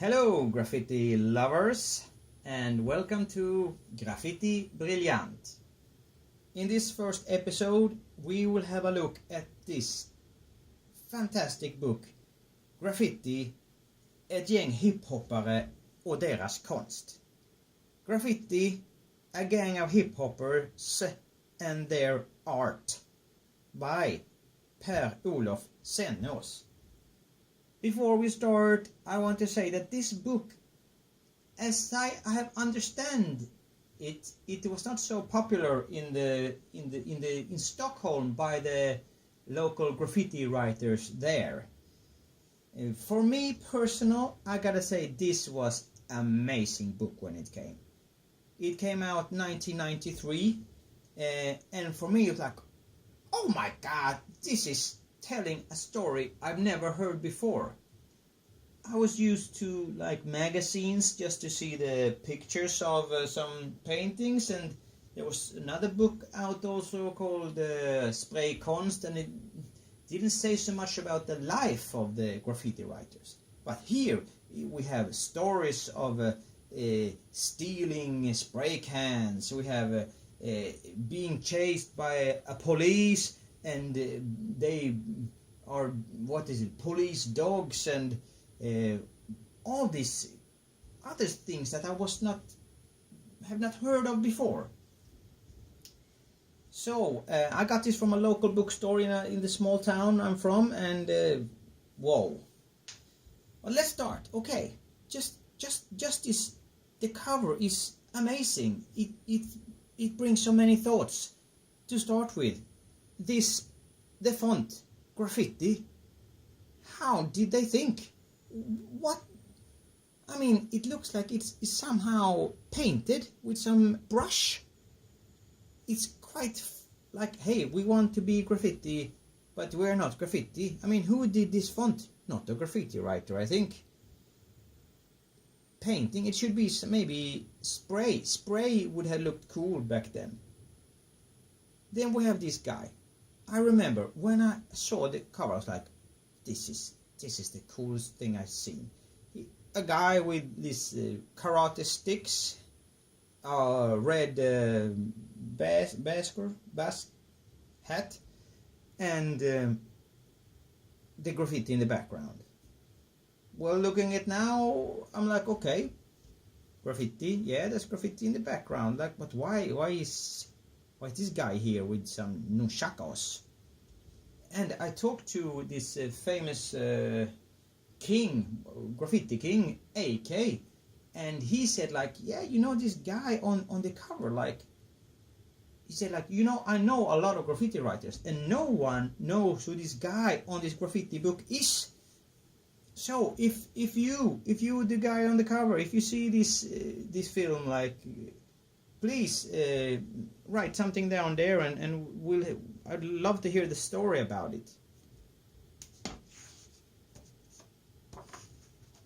Hello graffiti lovers and welcome to Graffiti Brilliant. In this first episode we will have a look at this fantastic book Graffiti, ett gäng hopare och deras konst. Graffiti, a gang of hip-hoppers and their art by Per-Olof Sennås. Before we start, I want to say that this book, as I have understand it, it was not so popular in Stockholm by the local graffiti writers there. For me personal, I gotta say this was amazing book when it came. It came out 1993, and for me it was like, oh my god, this is telling a story I've never heard before. I was used to like magazines just to see the pictures of some paintings, and there was another book out also called Spray Konst, and it didn't say so much about the life of the graffiti writers. But here we have stories of stealing spray cans, we have being chased by a police, and they are, police dogs, and all these other things that I have not heard of before. So I got this from a local bookstore in the small town I'm from, and whoa. Well, let's start. Okay, just this. The cover is amazing. It brings so many thoughts. To start with, the font Graffiti. How did they think? What? I mean, it looks like it's somehow painted with some brush. It's quite like, hey, we want to be graffiti, but we're not graffiti. I mean, who did this font? Not a graffiti writer, I think. Painting, it should be maybe spray. Spray would have looked cool back then. Then we have this guy. I remember when I saw the cover, I was like, this is the coolest thing I've seen. A guy with these karate sticks, red bass hat, and the graffiti in the background. Well, looking at now, I'm like, okay, graffiti, yeah, there's graffiti in the background. Like, but why is this guy here with some nunchakos? And I talked to this famous king, graffiti king, AK, and he said like, yeah, you know this guy on the cover, like, he said like, you know, I know a lot of graffiti writers, and no one knows who this guy on this graffiti book is. So if you the guy on the cover, if you see this film, like, please write something down there, and I'd love to hear the story about it.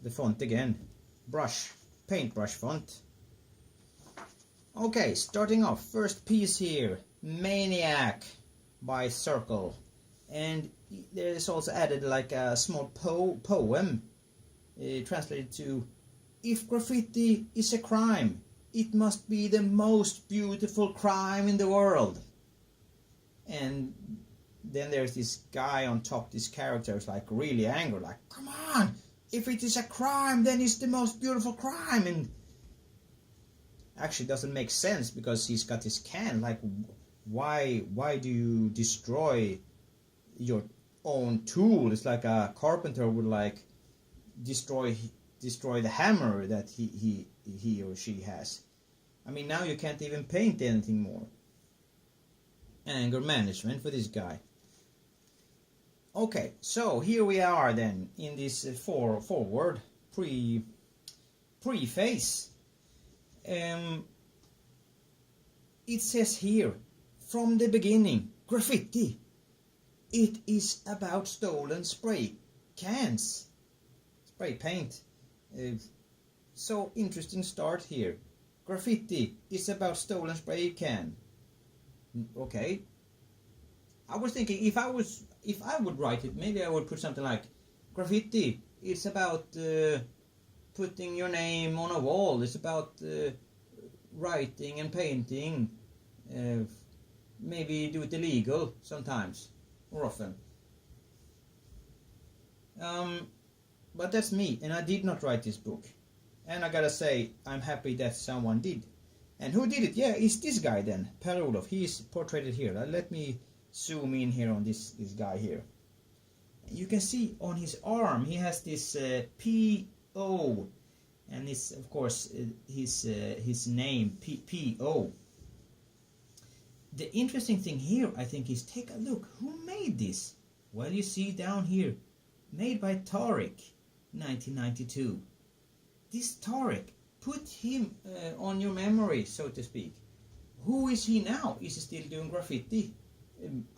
The font again, paintbrush font. Okay, starting off, first piece here, Maniac by Circle, and there's also added like a small poem translated to, if graffiti is a crime, it must be the most beautiful crime in the world. And then there's this guy on top, this character is like really angry, like, come on, if it is a crime, then it's the most beautiful crime. And actually doesn't make sense, because he's got this can, like, why do you destroy your own tool? It's like a carpenter would like destroy the hammer that he or she has. I mean, now you can't even paint anything more. Anger management for this guy. Okay, so here we are then in this forward preface. It says here, from the beginning, graffiti, it is about stolen spray cans, spray paint. So interesting start here. Graffiti is about stolen spray can. Okay. I was thinking if I would write it, maybe I would put something like, graffiti, it's about putting your name on a wall. It's about writing and painting. Maybe do it illegal sometimes, or often. But that's me, and I did not write this book. And I gotta say, I'm happy that someone did. And who did it? Yeah, it's this guy then, Per-Olof. He is portrayed here. Let me zoom in here on this guy here. You can see on his arm he has this P.O. and it's of course his name P.O. The interesting thing here, I think, is take a look. Who made this? Well, you see down here, made by Tarek, 1992. This Tarek, put him on your memory, so to speak. Who is he now? Is he still doing graffiti?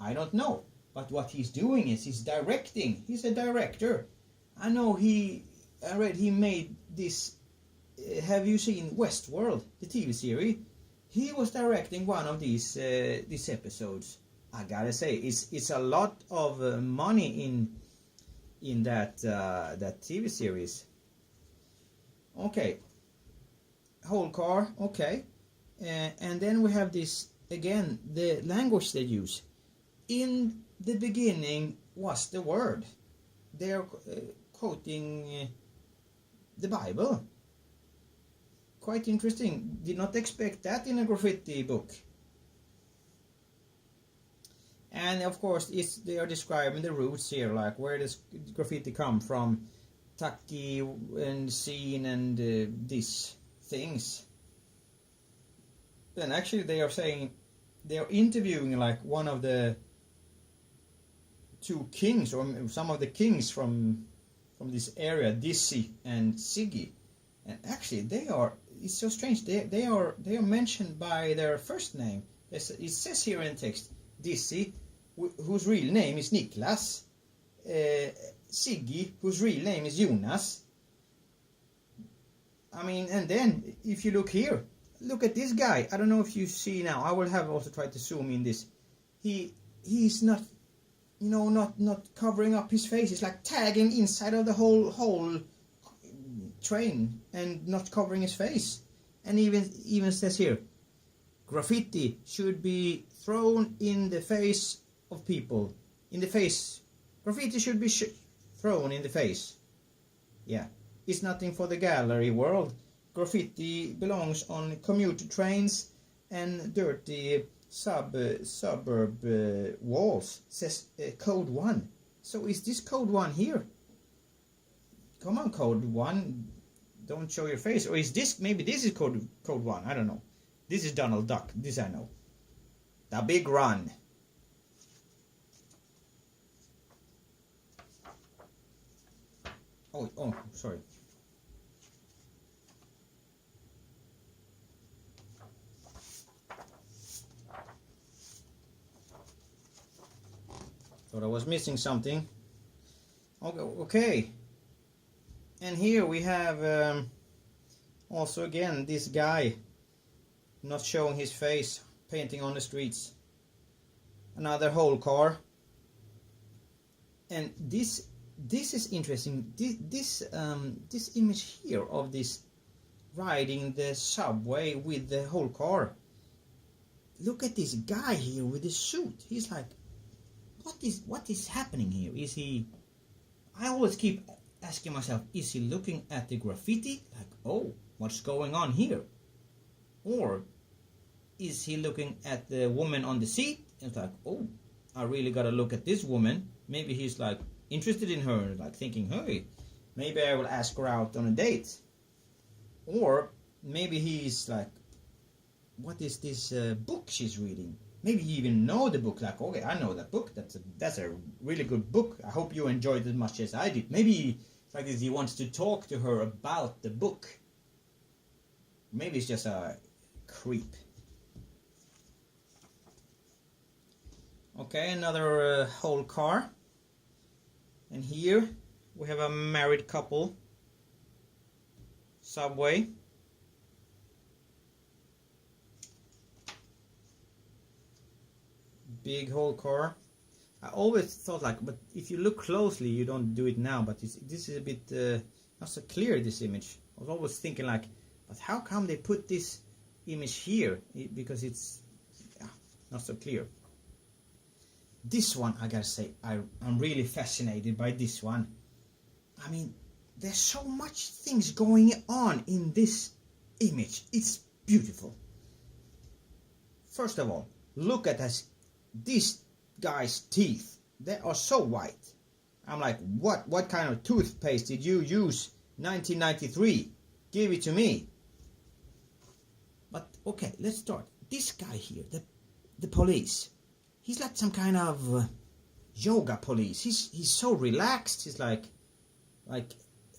I don't know. But what he's doing is he's directing. He's a director. I know I read he made this. Have you seen Westworld, the TV series? He was directing one of these episodes. I gotta say, it's a lot of money in that TV series. Okay, whole car. Okay, and then we have this again. The language they use. In the beginning was the word. They are quoting the Bible. Quite interesting. Did not expect that in a graffiti book. And of course, they are describing the roots here, like where does graffiti come from, Taki and scene and these things. And actually, they are saying they are interviewing like one of the two kings, or some of the kings from this area, Dizzy and Siggy. And actually, it's so strange. They are mentioned by their first name. It says here in the text, Dizzy, whose real name is Niklas, Siggy, whose real name is Jonas. I mean, and then if you look here, look at this guy. I don't know if you see now. I will have also tried to zoom in this. He's not, not covering up his face. It's like tagging inside of the whole train and not covering his face. And even says here, graffiti should be thrown in the face of people. In the face. Graffiti should be thrown in the face. Yeah. It's nothing for the gallery world. Graffiti belongs on commuter trains and dirty suburb walls. Says code 1. So is this code 1 here? Come on, code 1. Don't show your face. Or is this, maybe this is code 1. I don't know. This is Donald Duck. This I know. The Big Run. Oh, sorry. Thought I was missing something. Okay. And here we have also again this guy not showing his face, painting on the streets. Another whole car. And this is interesting. This image here of this riding the subway with the whole car. Look at this guy here with his suit. He's like, what is happening here? Is he? I always keep asking myself, is he looking at the graffiti? Like, oh, what's going on here? Or is he looking at the woman on the seat? And it's like, oh, I really gotta look at this woman. Maybe he's like interested in her, like thinking, hey, maybe I will ask her out on a date. Or maybe he's like, what is this book she's reading? Maybe you even know the book, like, okay, I know that book. That's a really good book. I hope you enjoyed it as much as I did. Maybe it's like this, he wants to talk to her about the book. Maybe it's just a creep. Okay, another whole car. And here we have a married couple. Subway. Big whole car. I always thought like, but if you look closely, you don't do it now, but this is a bit not so clear, this image. I was always thinking like, but how come they put this image here? Because it's not so clear. This one, I gotta say, I'm really fascinated by this one. I mean, there's so much things going on in this image. It's beautiful. First of all, look at these guy's teeth. They are so white. I'm like, what kind of toothpaste did you use 1993? Give it to me. But okay, let's start. This guy here, the police. He's like some kind of yoga police. He's so relaxed. He's like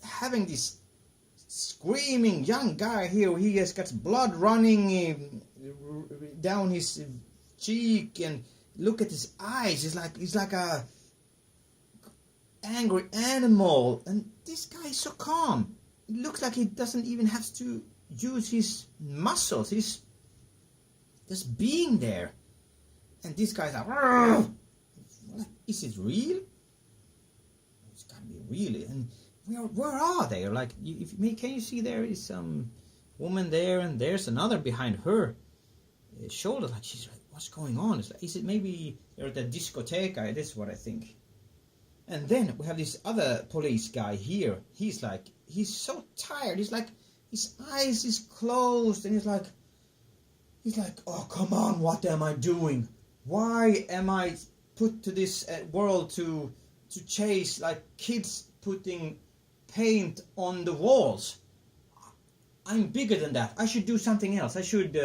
having this screaming young guy here. He has got blood running down his cheek, and look at his eyes. He's like a angry animal, and this guy is so calm. It looks like he doesn't even have to use his muscles. He's just being there. And this guy's like, is it real? It's gotta be real. And where are they? Like, can you see there is some woman there, and there's another behind her shoulder. Like, she's like, what's going on? It's like, is it maybe they're at the discotheque? This is what I think. And then we have this other police guy here. He's so tired. He's like, his eyes is closed, and he's like, oh, come on, what am I doing? Why am I put to this world to chase like kids putting paint on the walls? I'm bigger than that. I should do something else. I should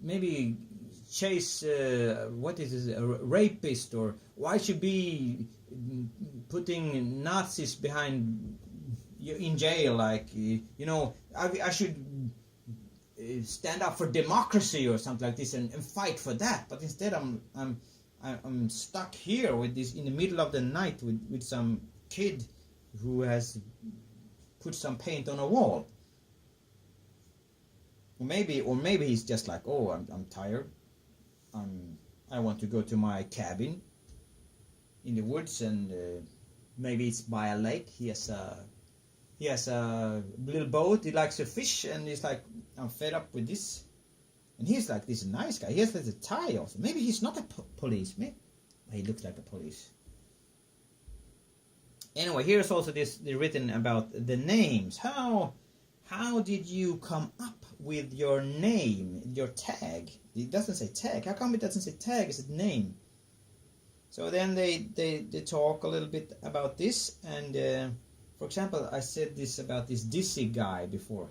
maybe chase what is it, a rapist, or why should be putting Nazis behind in jail? Like, I should stand up for democracy or something like this and fight for that. But instead I'm stuck here with this in the middle of the night with some kid who has put some paint on a wall. Or maybe he's just like, oh, I'm tired. I want to go to my cabin in the woods, and maybe it's by a lake. He has a little boat. He likes to fish, and he's like, I'm fed up with this. And he's like this nice guy. He has a tie also. Maybe he's not a police. Maybe he looks like a police. Anyway, here's also this written about the names. How did you come up with your name, your tag? It doesn't say tag. How come it doesn't say tag? It's a name. So then they talk a little bit about this, and for example, I said this about this Dizzy guy before.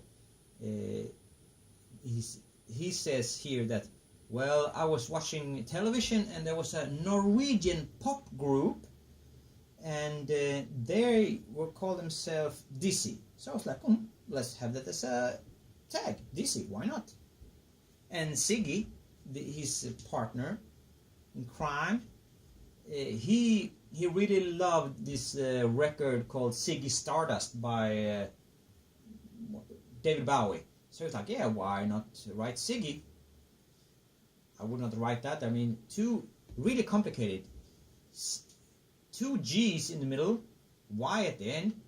He says here that, well, I was watching television and there was a Norwegian pop group, and they were called themselves Dizzy. So I was like, let's have that as a tag, Dizzy, why not? And Siggy, his partner in crime, he really loved this record called Ziggy Stardust by David Bowie. So he's like, yeah, why not write Siggy? I would not write that. I mean, really complicated. 2 G's in the middle, Y at the end.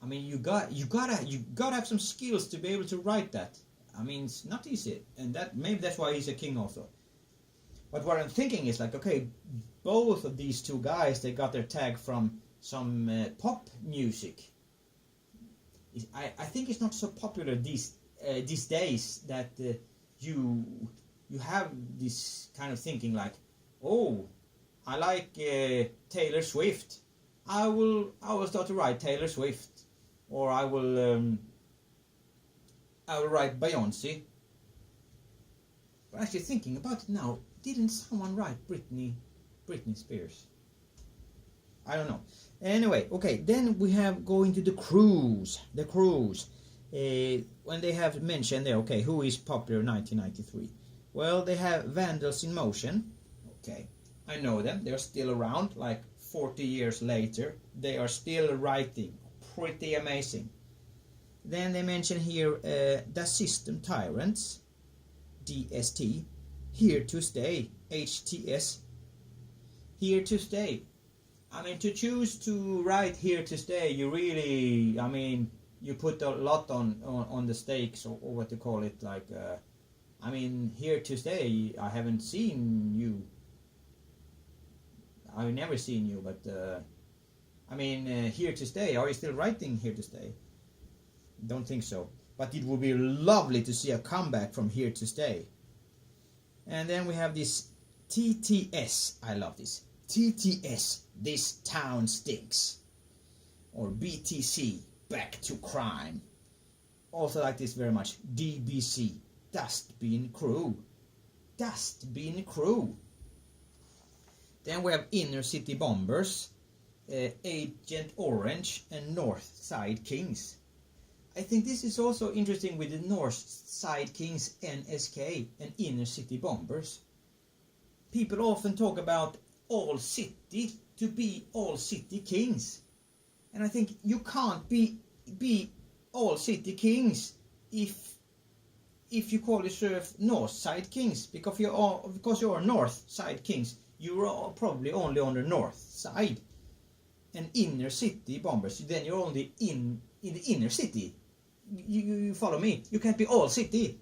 I mean, you gotta have some skills to be able to write that. I mean, it's not easy, and maybe that's why he's a king also. But what I'm thinking is like, okay, both of these two guys, they got their tag from some pop music. I think it's not so popular these days that you have this kind of thinking like, oh, I like Taylor Swift. I will start to write Taylor Swift, or I will write Beyonce. But actually thinking about it now, didn't someone write Britney Spears? I don't know. Anyway, okay, then we have going to the cruise. The cruise. When they have mentioned there, okay, who is popular in 1993? Well, they have Vandals in Motion. Okay, I know them. They're still around, like 40 years later. They are still writing. Pretty amazing. Then they mention here The System Tyrants, DST, Here to Stay, HTS, Here to Stay. I mean, to choose to write here to stay, you really, I mean, you put a lot on the stakes, or what to call it, like, I mean, here to stay, I haven't seen you. I've never seen you, but, I mean, here to stay, are you still writing here to stay? Don't think so. But it would be lovely to see a comeback from here to stay. And then we have this TTS, I love this. TTS, this town stinks. Or BTC, back to crime. Also like this very much. DBC, dustbin crew. Dustbin crew. Then we have inner city bombers, Agent Orange, and North Side Kings. I think this is also interesting with the North Side Kings, NSK, and inner city bombers. People often talk about all city to be all city kings, and I think you can't be all city kings if you call yourself North Side Kings, because you are North Side Kings. You are probably only on the north side, and inner city bombers. Then you're only in the inner city. You follow me? You can't be all city.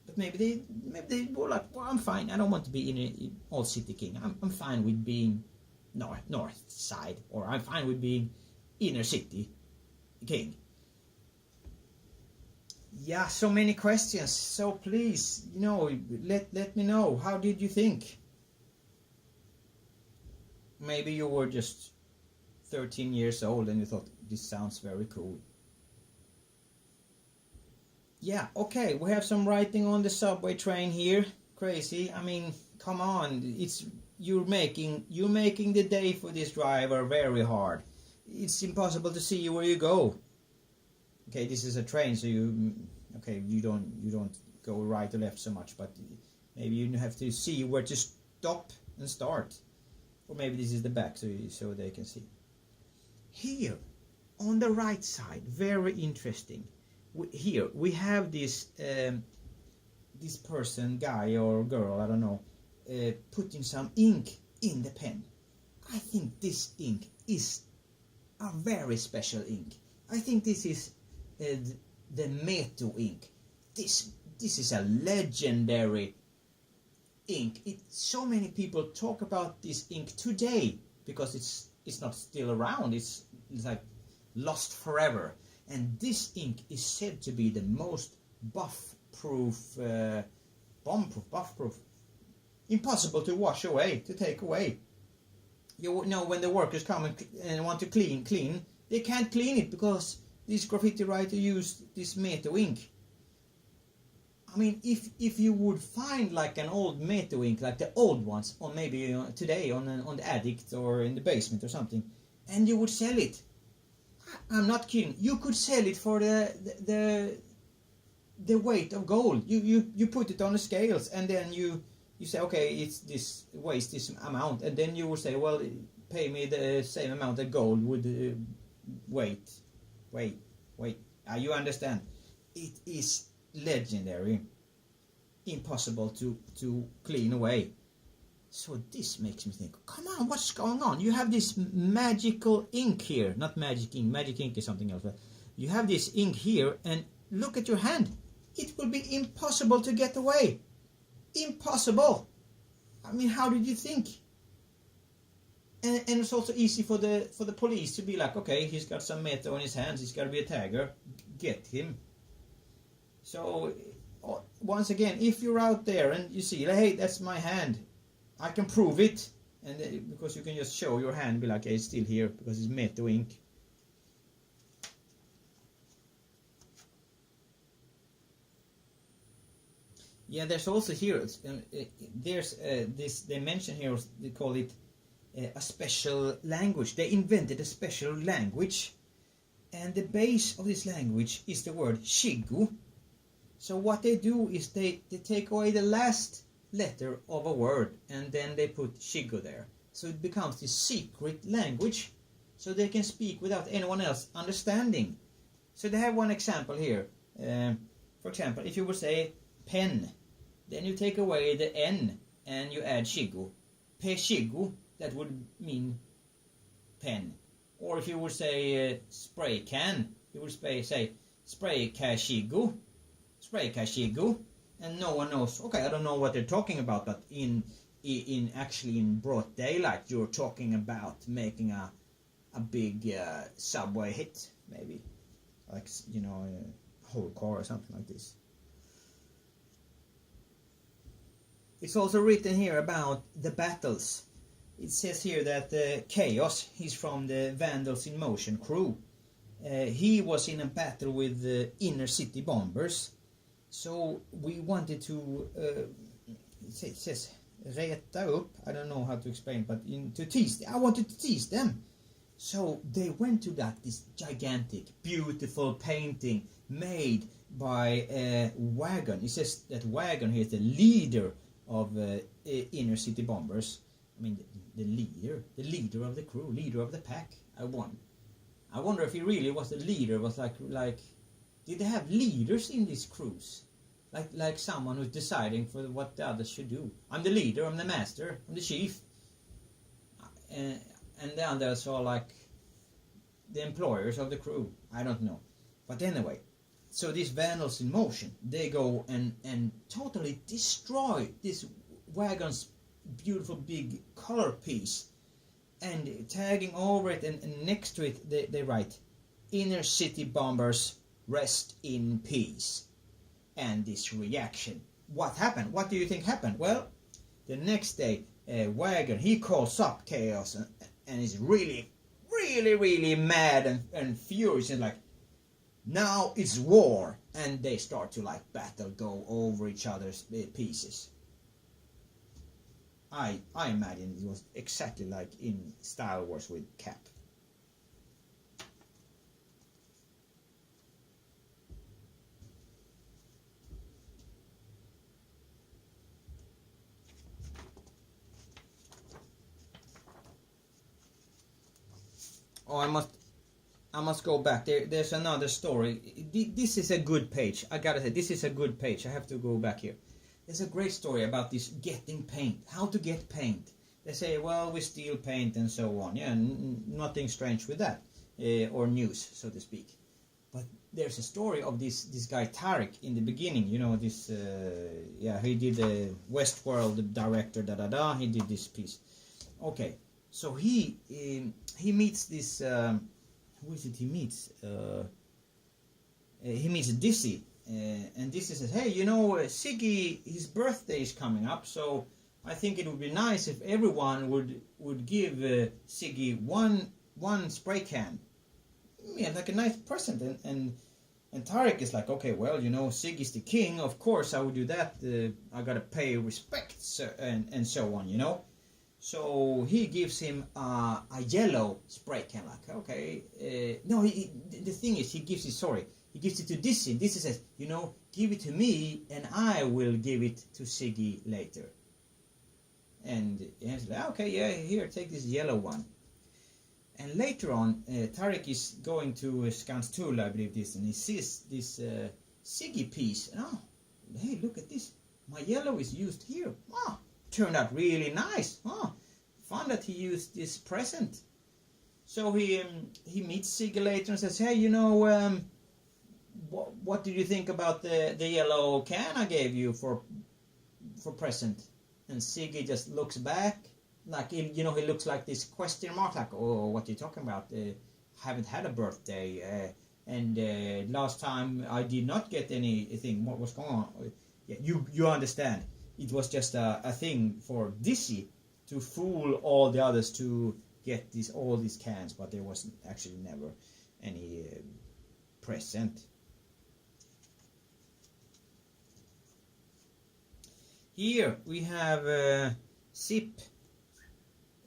But maybe they were like, well, I'm fine. I don't want to be in all city king. I'm fine with being north side, or I'm fine with being inner city king. Yeah, so many questions. So please, let me know. How did you think? Maybe you were just 13 years old and you thought, this sounds very cool. Yeah, okay, we have some writing on the subway train here. Crazy. I mean, come on. You're making the day for this driver very hard. It's impossible to see where you go. Okay, this is a train, so you don't go right or left so much, but maybe you have to see where to stop and start. Or maybe this is the back, so they can see. Here, on the right side, very interesting. Here we have this person, guy or girl, I don't know, putting some ink in the pen. I think this ink is a very special ink. I think this is the Meto ink. This is a legendary ink. So many people talk about this ink today because it's not still around. It's like lost forever. And this ink is said to be the most buff-proof, buff-proof, impossible to wash away, to take away. You know, when the workers come and want to clean, they can't clean it because this graffiti writer used this Meto ink. I mean, if you would find like an old Meto ink, like the old ones, or maybe today on the Addict or in the basement or something, and you would sell it, I'm not kidding. You could sell it for the weight of gold. You put it on the scales, and then you say, okay, it's this weighs this amount, and then you will say, well, pay me the same amount that gold would weight. You understand? It is legendary, impossible to clean away. So this makes me think, come on, what's going on? You have this magical ink here. Not magic ink is something else. But you have this ink here, and look at your hand. It will be impossible to get away. Impossible. I mean, how did you think? And it's also easy for the police to be like, okay, he's got some Meto in his hands, he's got to be a tagger, get him. So once again, if you're out there and you see, hey, that's my hand, I can prove it, and because you can just show your hand and be like, hey, it's still here because it's Meto ink. Yeah, there's also here, there's this, they mention here, they call it a special language. They invented a special language, and the base of this language is the word shigu. So what they do is they take away the last letter of a word, and then they put shigu there. So it becomes this secret language, so they can speak without anyone else understanding. So they have one example here. For example, if you would say pen, then you take away the N and you add shigu. Pe shigu, that would mean pen. Or if you would say spray can, you would say spray kashigu, and no one knows. Okay, I don't know what they're talking about, but in actually in broad daylight, you're talking about making a big subway hit, maybe, like, you know, a whole car or something like this. It's also written here about the battles. It says here that Chaos, he's from the Vandals in Motion crew. He was in a battle with the inner city bombers. So we wanted to, it says reta upp, I don't know how to explain, but to tease. I wanted to tease them. So they went to this gigantic, beautiful painting made by Wagon. It says that Wagon here is the leader of inner city bombers. I mean, the leader of the crew, leader of the pack. I wonder if he really was the leader. Was like, did they have leaders in these crews? Like someone who's deciding for what the others should do. I'm the leader, I'm the master, I'm the chief. And the others are like the employers of the crew. I don't know. But anyway, so these Vandals in Motion, they go and totally destroy this Wagon's beautiful big color piece, and tagging over it, and next to it they write, "Inner city bombers, rest in peace." And this reaction, what happened? What do you think happened? Well, the next day, Wagon, he calls up Chaos and is really mad and furious, and like, now it's war, and they start to like battle, go over each other's pieces. I imagine it was exactly like in Star Wars with Cap. Oh, I must go back. There's another story. This is a good page. I gotta say, this is a good page. I have to go back here. There's a great story about this getting paint. How to get paint. They say, well, we steal paint and so on. Yeah, nothing strange with that. Or news, so to speak. But there's a story of this guy Tarek in the beginning. You know, this, he did the Westworld director, he did this piece. Okay, so he meets this, who is it he meets? He meets Dizzy. And Dizzy says, hey, you know, Siggy, his birthday is coming up, so I think it would be nice if everyone would give Siggy one spray can. Yeah, like a nice present. And Tarek is like, okay, well, you know, Siggy's the king, of course I would do that. I gotta pay respects and so on, you know. So he gives him a yellow spray can, like, okay. No, the thing is, he gives it to Dizzy. Dizzy says, you know, give it to me and I will give it to Siggy later. And he's like, okay, yeah, here, take this yellow one. And later on, Tarek is going to Skanstull, I believe this, and he sees this Siggy piece. And, oh, hey, look at this. My yellow is used here. Oh, turned out really nice. Oh, fun that he used this present. So he meets Siggy later and says, hey, you know, what did you think about the yellow can I gave you for present? And Siggy just looks back, like, you know, he looks like this question mark, like, oh, what are you talking about? Haven't had a birthday, and last time I did not get anything. What was going on? Yeah, you understand? It was just a thing for Dizzy to fool all the others to get all these cans, but there was actually never any present. Here we have Zip,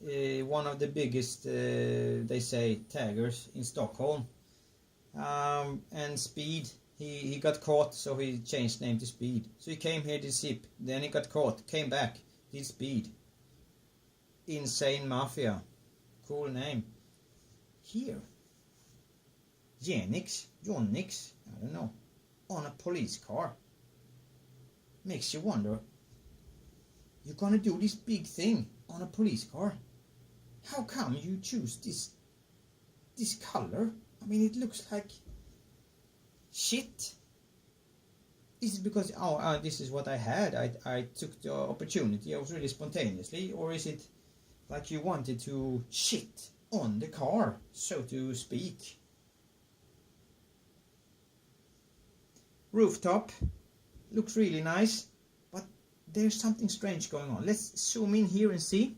one of the biggest, they say, taggers in Stockholm. And Speed, he got caught, so he changed name to Speed. So he came here to Zip, then he got caught, came back, did Speed. Insane Mafia, cool name. Here, Jonix, I don't know, on a police car. Makes you wonder, you're gonna do this big thing on a police car. How come you choose this this color? I mean, it looks like shit. Is it because this is what I had? I took the opportunity. I was really spontaneously, or is it like you wanted to shit on the car, so to speak? Rooftop looks really nice, but there's something strange going on. Let's zoom in here and see.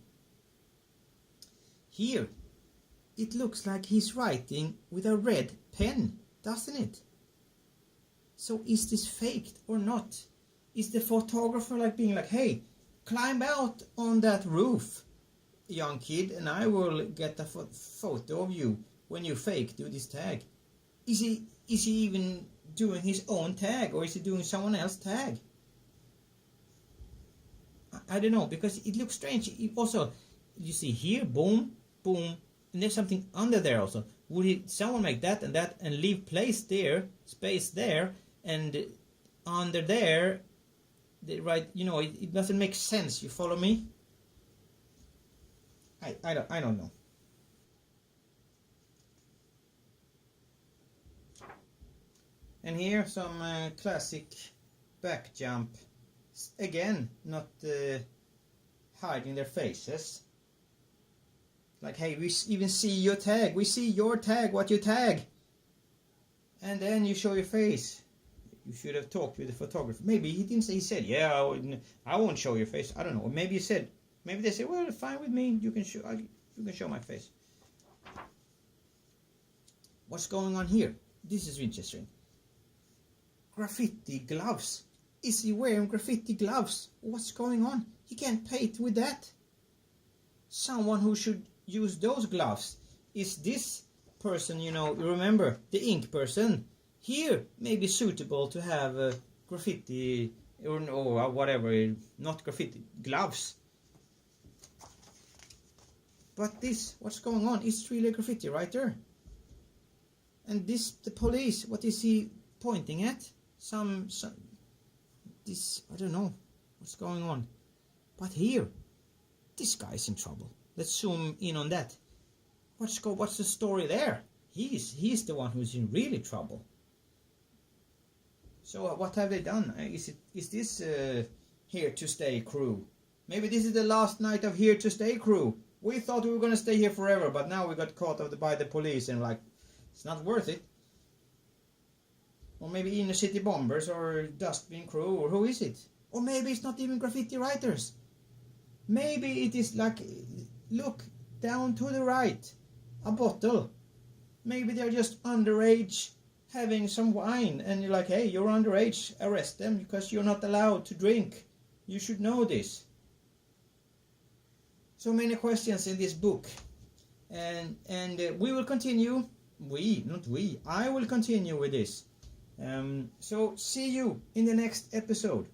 Here, it looks like he's writing with a red pen, doesn't it? So is this faked or not? Is the photographer like being like, hey, climb out on that roof, young kid, and I will get a photo of you when you do this tag? Is he even doing his own tag, or is he doing someone else's tag? I don't know, because it looks strange. Also, you see here, boom, boom, and there's something under there also. Would someone make that and leave space there, and under there, right? You know, it doesn't make sense. You follow me? I don't know. And here some classic back jump. Again, not hiding their faces. Like, hey, we even see your tag. We see your tag, what you tag. And then you show your face. You should have talked with the photographer. Maybe he didn't say, he said, yeah, I won't show your face. I don't know. Maybe they said, well, fine with me. You can show my face. What's going on here? This is interesting. Graffiti gloves. Is he wearing graffiti gloves? What's going on? He can't paint with that. Someone who should use those gloves is this person, you know, remember, the ink person. Here may be suitable to have graffiti or whatever, not graffiti, gloves. But this, what's going on? It's really a graffiti writer. And this, the police, what is he pointing at? This, I don't know what's going on. But here, this guy's in trouble. Let's zoom in on that. What's the story there? He's the one who's in really trouble. So what have they done? Is this Here to Stay crew? Maybe this is the last night of Here to Stay crew. We thought we were going to stay here forever, but now we got caught by the police and like, it's not worth it. Or maybe Inner City Bombers or Dustbin crew, or who is it? Or maybe it's not even graffiti writers. Maybe it is like, look, down to the right, a bottle. Maybe they're just underage having some wine, and you're like, hey, you're underage, arrest them because you're not allowed to drink. You should know this. So many questions in this book, and we will continue. I will continue with this. So see you in the next episode.